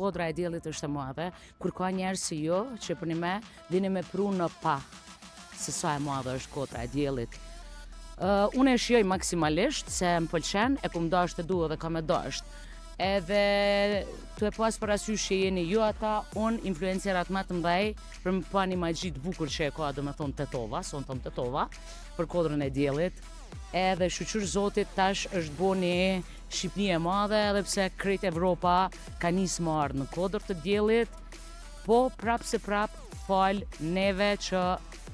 kodra e diellit është e madhe, kur ka njerëz si jo, që për me dini me pru në pa, se sa e madhe është kodra e diellit. Unë e shijoj maksimalisht, se më pëlqen, e kum dasht e dua dhe kam e dasht. Edhe të e pas parasysh që jeni ju ata, unë influencerat më të mëdhej, për më pa një magji të bukur që e ka, do me thonë Tetova, son thom Tetova, për kodrën e diellit. Edhe shqyr zotit tash është bo një Shqipni e madhe, edhe pse krejt Evropa ka nisë më ardhë në kodrë të diellit, po prap se prap fal neve që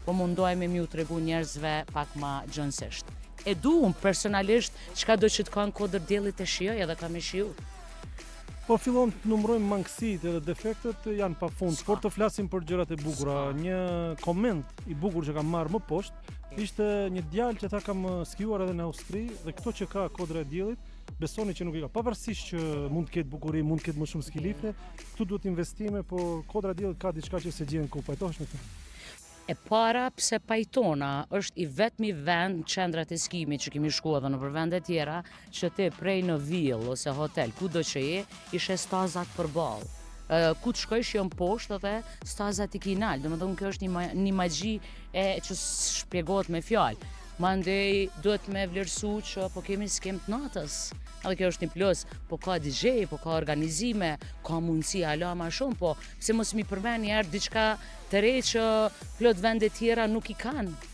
po mundohemi m'ju tregu njerëzve pak ma gjënsisht. E du unë personalisht çka do që të kanë kodrë diellit e shijoj edhe kam e shiju. Po fillon të numrojmë mangësitë edhe defektet janë pafund, por të flasim për gjërat e bukura. Një koment i bukur që kam marrë më poshtë ishte një djalë që tha kam skiuar edhe në Austri dhe këto që ka kodra e diellit, besoni që nuk i ka. Pavarësisht që mund të ketë bukuri, mund të ketë më shumë skilifte, këtu duhet investime, por kodra e diellit ka diçka që se gjen ku. Pajtohesh me këtë? E para pse Pajtona është i vetmi vend qendrat e skimit që kemi shkuar edhe në vende tjera që ti prej në villë ose hotel kudo që je ishe stazat përballë. Ku të shkojsh jon poshtë edhe stazat i kinal. Domethënë kjo është një magji që shpjegohet me fjalë. Mandej duhet me vlerësu që po kemi skem të natës. Edhe kjo është një plus, po ka DJ, po ka organizime, ka mundësi ala ma shumë, po pse mos mi përmen njerë diçka të re që plot vende tjera nuk i kanë.